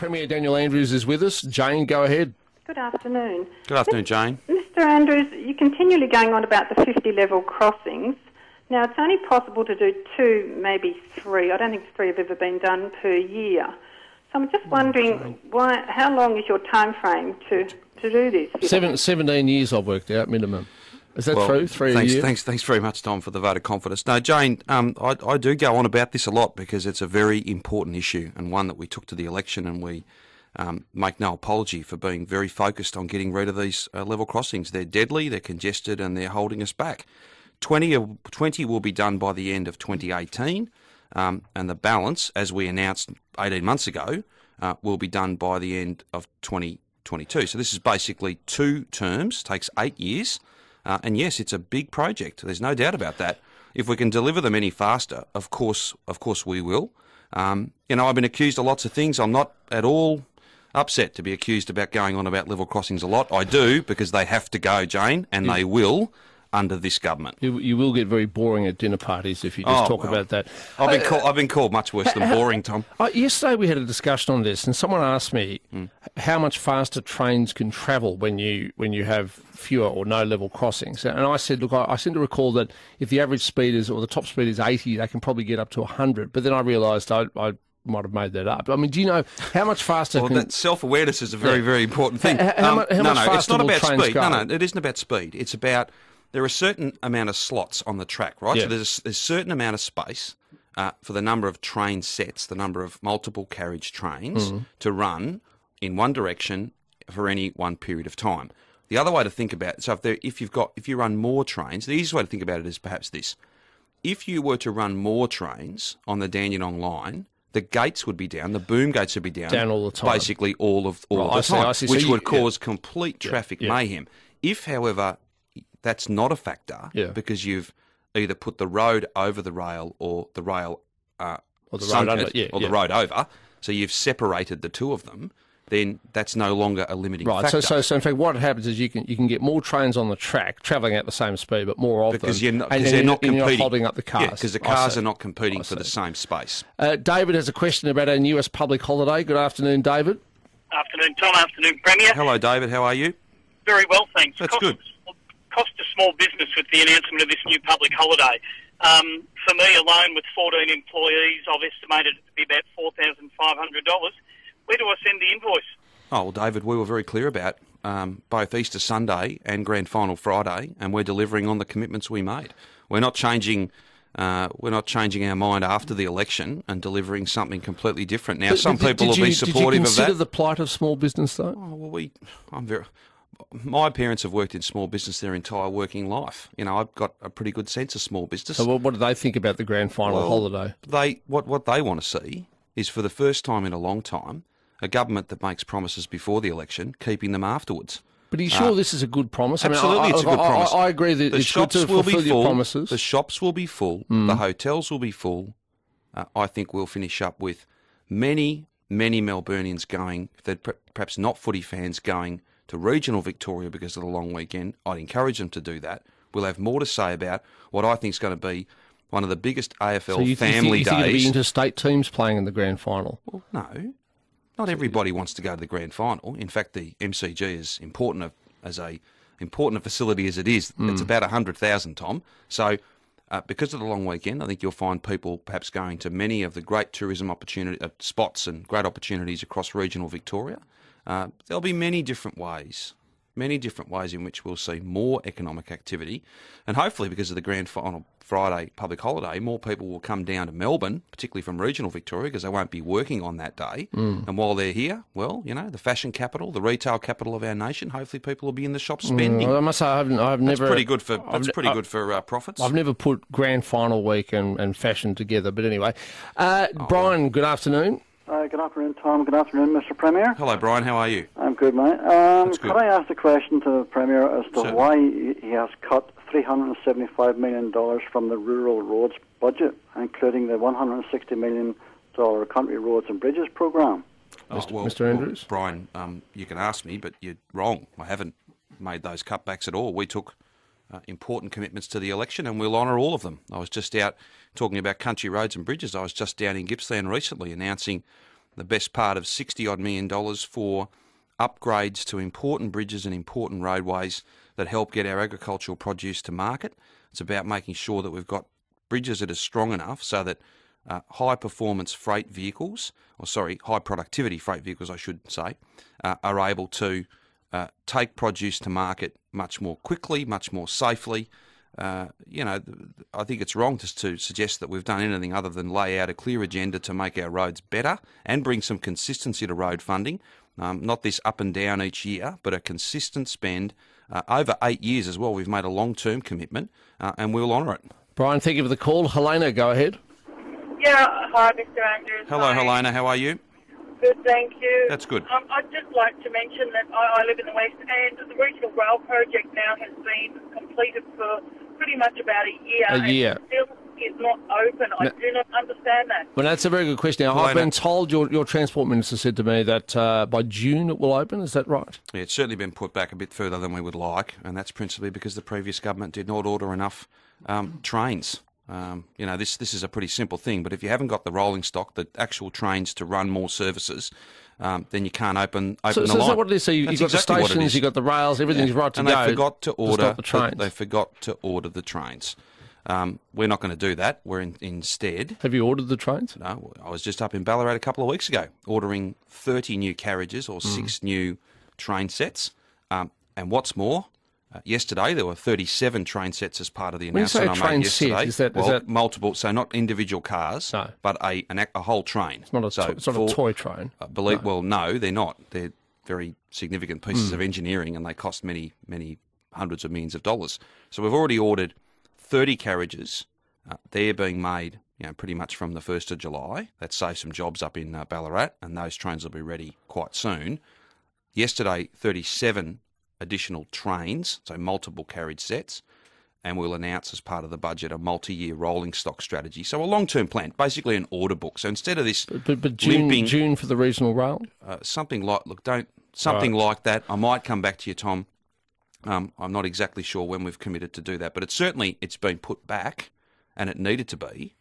Premier Daniel Andrews is with us. Jane, go ahead. Good afternoon. Good afternoon, Jane. Mr Andrews, you're continually going on about the 50 level crossings. Now, it's only possible to do 2, maybe 3. I don't think 3 have ever been done per year. So I'm just wondering, how long is your time frame to do this? 17 years I've worked out, minimum. Is that true? 3 a year? Thanks very much, Tom, for the vote of confidence. No, Jane, I do go on about this a lot because it's a very important issue and one that we took to the election, and we make no apology for being very focused on getting rid of these level crossings. They're deadly, they're congested, and they're holding us back. 20 will be done by the end of 2018, and the balance, as we announced 18 months ago, will be done by the end of 2022. So this is basically 2 terms, takes 8 years. And yes, it's a big project. There's no doubt about that. If we can deliver them any faster, of course we will. I've been accused of lots of things. I'm not at all upset to be accused about going on about level crossings a lot. I do, because they have to go, Jane, and they will under this government. You will get very boring at dinner parties if you just talk about that. I've been called much worse than boring, Tom. Yesterday we had a discussion on this, and someone asked me how much faster trains can travel when you have fewer or no level crossings. And I said, look, I seem to recall that if the average speed is, or the top speed is 80, they can probably get up to 100. But then I realised I might have made that up. I mean, do you know how much faster? Well, that self-awareness is a very, very important thing. How much faster it's not will about trains speed. go? No, it isn't about speed. It's about there are a certain amount of slots on the track, right? Yeah. So there's a certain amount of space for the number of train sets, the number of multiple carriage trains to run in one direction for any one period of time. The other way to think about it, so if you run more trains, the easiest way to think about it is perhaps this: if you were to run more trains on the Dandenong line, the gates would be down, the boom gates would be down all the time, basically all of the time, I see. which So would cause complete traffic mayhem. If, however, that's not a factor because you've either put the road over the rail or the rail or the road under, the road over, so you've separated the two of them, then that's no longer a limiting factor. So in fact, what happens is you can get more trains on the track travelling at the same speed, but more of because them. They're not competing. You're holding up the cars. Yeah, because the cars are not competing for the same space. David has a question about our newest public holiday. Good afternoon, David. Afternoon, Tom. Afternoon, Premier. Hello, David. How are you? Very well, thanks. That's good. Cost to small business with the announcement of this new public holiday. For me alone, with 14 employees, I've estimated it to be about $4,500. Where do I send the invoice? Oh, well, David, we were very clear about both Easter Sunday and Grand Final Friday, and we're delivering on the commitments we made. We're not changing our mind after the election and delivering something completely different. Now, some people will be supportive of that. Did you consider the plight of small business, though? Oh, well, my parents have worked in small business their entire working life. I've got a pretty good sense of small business. So what do they think about the Grand Final holiday? What they want to see is, for the first time in a long time, a government that makes promises before the election, keeping them afterwards. But are you sure this is a good promise? Absolutely, it's a good promise. I agree that it's good to fulfil your promises. The shops will be full. The hotels will be full. I think we'll finish up with many, many Melburnians going, perhaps not footy fans, going to regional Victoria because of the long weekend. I'd encourage them to do that. We'll have more to say about what I think is going to be one of the biggest AFL family days. So you think it'll be interstate teams playing in the Grand Final? Well, no. Not everybody wants to go to the Grand Final. In fact, the MCG is important as a facility as it is. It's about 100,000, Tom. So because of the long weekend, I think you'll find people perhaps going to many of the great tourism spots and great opportunities across regional Victoria. There'll be many different ways in which we'll see more economic activity. And hopefully, because of the Grand Final Friday public holiday, more people will come down to Melbourne, particularly from regional Victoria, because they won't be working on that day. And while they're here, well, the fashion capital, the retail capital of our nation, hopefully people will be in the shops spending. I must say, I've never... That's pretty good for profits. I've never put Grand Final week and fashion together. But anyway, Brian, good afternoon. Good afternoon, Tom. Good afternoon, Mr. Premier. Hello, Brian. How are you? I'm good, mate. Could I ask a question to the Premier as to why he has cut $375 million from the rural roads budget, including the $160 million country roads and bridges programme? Mr. Andrews? Brian, you can ask me, but you're wrong. I haven't made those cutbacks at all. We took important commitments to the election, and we'll honour all of them. I was just out talking about country roads and bridges. I was just down in Gippsland recently announcing the best part of $60-odd million for upgrades to important bridges and important roadways that help get our agricultural produce to market. It's about making sure that we've got bridges that are strong enough so that high-performance freight vehicles, high productivity freight vehicles, I should say, are able to take produce to market much more quickly, much more safely. I think it's wrong to suggest that we've done anything other than lay out a clear agenda to make our roads better and bring some consistency to road funding. Not this up and down each year, but a consistent spend over 8 years as well. We've made a long-term commitment and we'll honour it. Brian, thank you for the call. Helena, go ahead. Yeah, hi, Mr. Andrews. Hello, Helena. How are you? Good, thank you. That's good. I'd just like to mention that I live in the West, and the regional rail project now has been completed for pretty much about a year. And still is not open. I do not understand that. Well, that's a very good question. Now, I've been told your Transport Minister said to me that by June it will open. Is that right? Yeah, it's certainly been put back a bit further than we would like, and that's principally because the previous government did not order enough trains. This is a pretty simple thing, but if you haven't got the rolling stock, the actual trains to run more services, then you can't open the line. So is that what it is? So you've got exactly the stations, you've got the rails, everything's right to go. And they forgot to order the trains. They forgot to order the trains. We're not going to do that. We're instead... Have you ordered the trains? No, I was just up in Ballarat a couple of weeks ago, ordering 30 new carriages or 6 new train sets. And what's more... yesterday, there were 37 train sets as part of the announcement I made yesterday. Set, is that multiple, so not individual cars, but a whole train. It's not a toy train. Well, no, they're not. They're very significant pieces of engineering, and they cost many, many hundreds of millions of dollars. So we've already ordered 30 carriages. They're being made, pretty much from the 1st of July. That saves some jobs up in Ballarat, and those trains will be ready quite soon. Yesterday, 37 additional trains, so multiple carriage sets, and we'll announce as part of the budget a multi-year rolling stock strategy. So a long-term plan, basically an order book. So instead of this but June for the regional rail? Something like that. I might come back to you, Tom. I'm not exactly sure when we've committed to do that, but it's been put back, and it needed to be,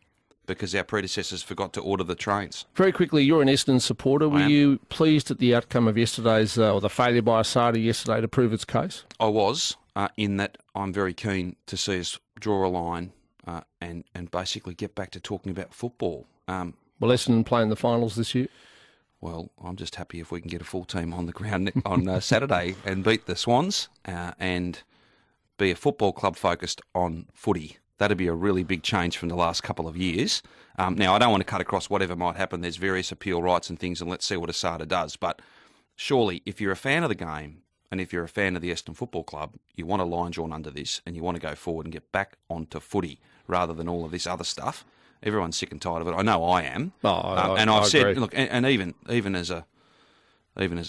because our predecessors forgot to order the trains. Very quickly, you're an Essendon supporter. Were you pleased at the outcome of yesterday's, or the failure by Asada yesterday to prove its case? I was, in that I'm very keen to see us draw a line and basically get back to talking about football. Will Essendon play in the finals this year? Well, I'm just happy if we can get a full team on the ground on Saturday and beat the Swans and be a football club focused on footy. That'd be a really big change from the last couple of years. Now, I don't want to cut across whatever might happen. There's various appeal rights and things, and let's see what Asada does. But surely, if you're a fan of the game and if you're a fan of the Essendon Football Club, you want a line drawn under this and you want to go forward and get back onto footy rather than all of this other stuff. Everyone's sick and tired of it. I know I am. And I've said, look, and even as a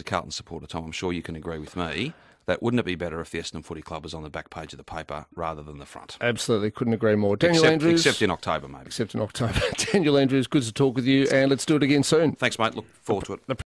Carlton supporter, Tom, I'm sure you can agree with me. That wouldn't it be better if the Essendon Footy Club was on the back page of the paper rather than the front? Absolutely, couldn't agree more. Daniel Andrews. Except in October, maybe. Except in October. Daniel Andrews, good to talk with you, and let's do it again soon. Thanks, mate. Look forward to it.